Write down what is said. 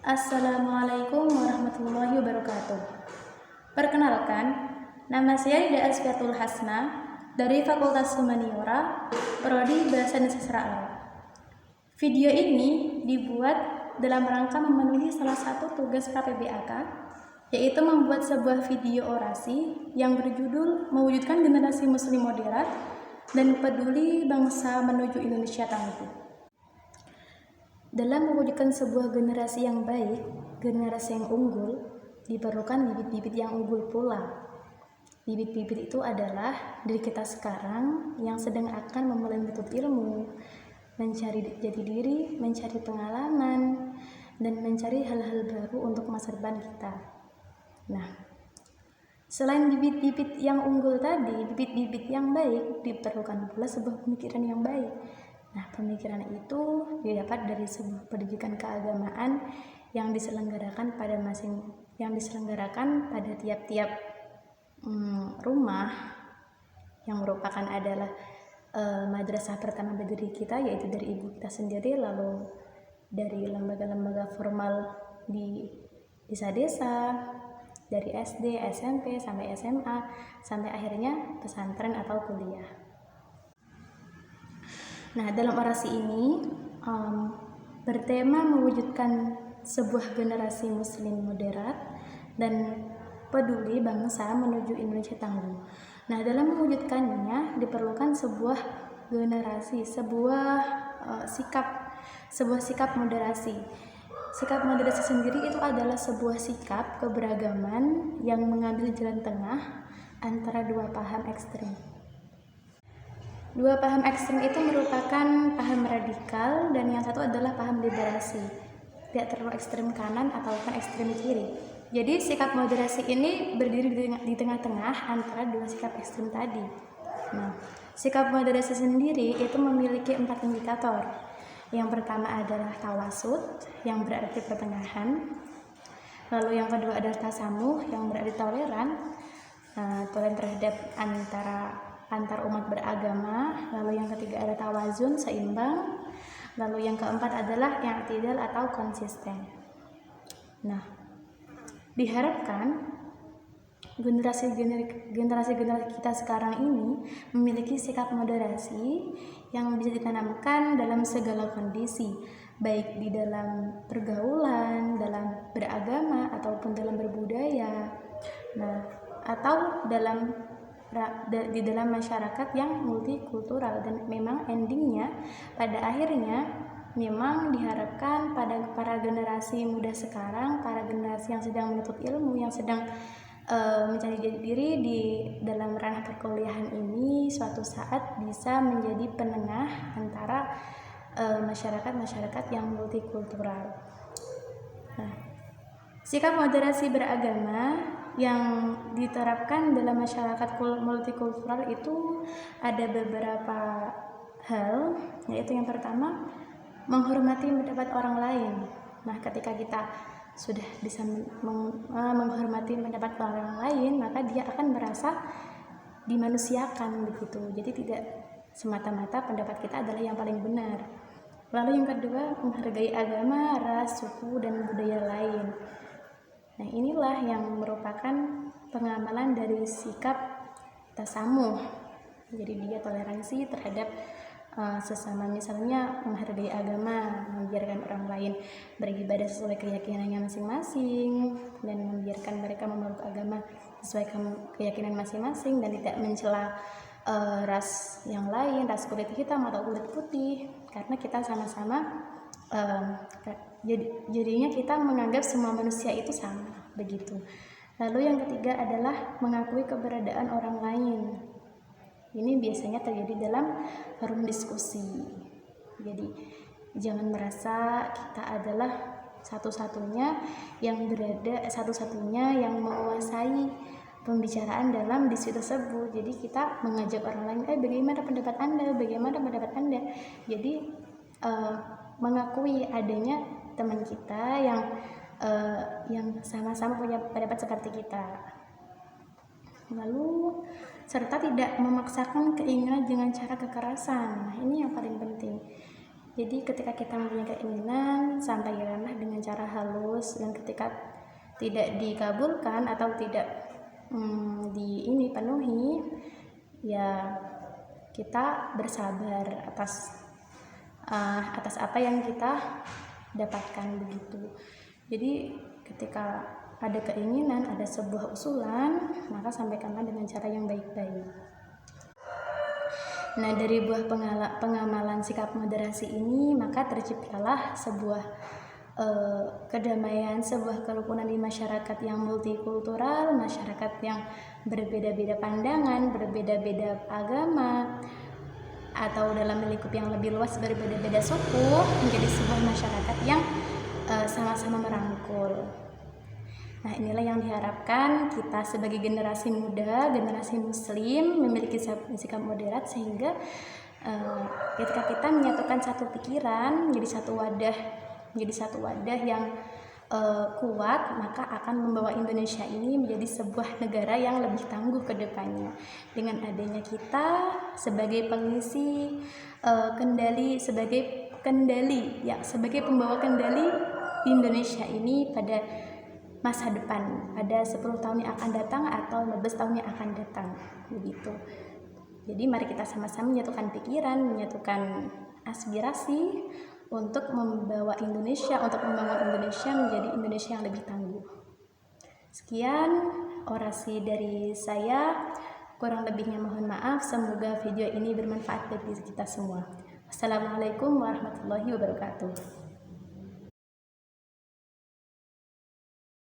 Assalamualaikum warahmatullahi wabarakatuh. Perkenalkan, nama saya Ida Asfiatul Hasna dari Fakultas Humaniora, Prodi Bahasa dan Sastra Arab. Video ini dibuat dalam rangka memenuhi salah satu tugas KPBAK, yaitu membuat sebuah video orasi yang berjudul Mewujudkan Generasi Muslim Moderat dan Peduli Bangsa Menuju Indonesia Tangguh. Dalam mewujudkan sebuah generasi yang baik, generasi yang unggul, diperlukan bibit-bibit yang unggul pula. Bibit-bibit itu adalah diri kita sekarang yang sedang akan memulai menuntut ilmu, mencari jati diri, mencari pengalaman, dan mencari hal-hal baru untuk masa depan kita. Nah, selain bibit-bibit yang unggul tadi, bibit-bibit yang baik, diperlukan pula sebuah pemikiran yang baik. Nah, pemikiran itu didapat dari sebuah pendidikan keagamaan yang diselenggarakan pada tiap-tiap rumah, yang merupakan adalah madrasah pertama bagi kita, yaitu dari ibu kita sendiri, lalu dari lembaga-lembaga formal di desa-desa, dari SD, SMP, sampai SMA, sampai akhirnya pesantren atau kuliah. Nah, dalam orasi ini bertema mewujudkan sebuah generasi muslim moderat dan peduli bangsa menuju Indonesia tangguh. Nah, dalam mewujudkannya diperlukan sebuah generasi, sebuah sikap moderasi. Sikap moderasi sendiri itu adalah sebuah sikap keberagaman yang mengambil jalan tengah antara dua paham ekstrim. Dua paham ekstrem itu merupakan paham radikal dan yang satu adalah paham liberasi. Tidak terlalu ekstrem kanan ataupun ekstrem kiri. Jadi sikap moderasi ini berdiri di tengah-tengah antara dua sikap ekstrem tadi. Nah, sikap moderasi sendiri itu memiliki 4 indikator. Yang pertama adalah tawasud yang berarti pertengahan. Lalu yang kedua adalah tasamuh yang berarti toleran. Toleran terhadap antar umat beragama. Lalu yang ketiga ada tawazun, seimbang. Lalu yang keempat adalah yang i'tidal atau konsisten. Nah, diharapkan generasi kita sekarang ini memiliki sikap moderasi yang bisa ditanamkan dalam segala kondisi, baik di dalam pergaulan, dalam beragama, ataupun dalam berbudaya. Nah, atau di dalam masyarakat yang multikultural, dan memang endingnya pada akhirnya memang diharapkan pada para generasi muda sekarang, para generasi yang sedang menuntut ilmu, yang sedang mencari jati diri di dalam ranah perkuliahan ini, suatu saat bisa menjadi penengah antara masyarakat yang multikultural. Nah, sikap moderasi beragama yang diterapkan dalam masyarakat multikultural itu ada beberapa hal, yaitu yang pertama, menghormati pendapat orang lain. Nah, ketika kita sudah bisa menghormati pendapat orang lain, maka dia akan merasa dimanusiakan begitu. Jadi tidak semata-mata pendapat kita adalah yang paling benar. Lalu yang kedua, menghargai agama, ras, suku, dan budaya lain. Nah, inilah yang merupakan pengamalan dari sikap tasamuh. Jadi dia toleransi terhadap sesama, misalnya menghargai agama, membiarkan orang lain beribadah sesuai keyakinannya masing-masing, dan membiarkan mereka memeluk agama sesuai keyakinan masing-masing, dan tidak mencela ras yang lain, ras kulit hitam atau kulit putih, karena kita sama-sama jadinya kita menganggap semua manusia itu sama begitu. Lalu yang ketiga adalah mengakui keberadaan orang lain. Ini biasanya terjadi dalam forum diskusi. Jadi jangan merasa kita adalah satu-satunya yang menguasai pembicaraan dalam diskusi tersebut. Jadi kita mengajak orang lain, bagaimana pendapat Anda? Jadi mengakui adanya teman kita yang sama-sama punya pendapat seperti kita. Lalu serta tidak memaksakan keinginan dengan cara kekerasan. Nah, ini yang paling penting. Jadi ketika kita mempunyai keinginan, sampaikanlah dengan cara halus, terus, dan ketika tidak dikabulkan atau tidak dipenuhi, ya kita bersabar atas apa yang kita dapatkan begitu. Jadi ketika ada keinginan, ada sebuah usulan, maka sampaikanlah dengan cara yang baik-baik. Nah, dari buah pengamalan sikap moderasi ini, maka terciptalah sebuah kedamaian, sebuah kerukunan di masyarakat yang multikultural, masyarakat yang berbeda-beda pandangan, berbeda-beda agama, atau dalam lingkup yang lebih luas berbeda-beda suku, menjadi sebuah masyarakat yang sama-sama merangkul. Nah, inilah yang diharapkan kita sebagai generasi muda, generasi muslim memiliki sikap moderat, sehingga ketika kita menyatukan satu pikiran menjadi satu wadah yang kuat, maka akan membawa Indonesia ini menjadi sebuah negara yang lebih tangguh ke depannya. Dengan adanya kita sebagai pengisi kendali, sebagai pembawa kendali Indonesia ini pada masa depan, pada 10 tahun yang akan datang atau 15 tahun yang akan datang, begitu. Jadi mari kita sama-sama menyatukan pikiran, menyatukan aspirasi untuk membawa Indonesia, untuk membangun Indonesia menjadi Indonesia yang lebih tangguh. Sekian orasi dari saya, kurang lebihnya mohon maaf. Semoga video ini bermanfaat bagi kita semua. Wassalamualaikum warahmatullahi wabarakatuh.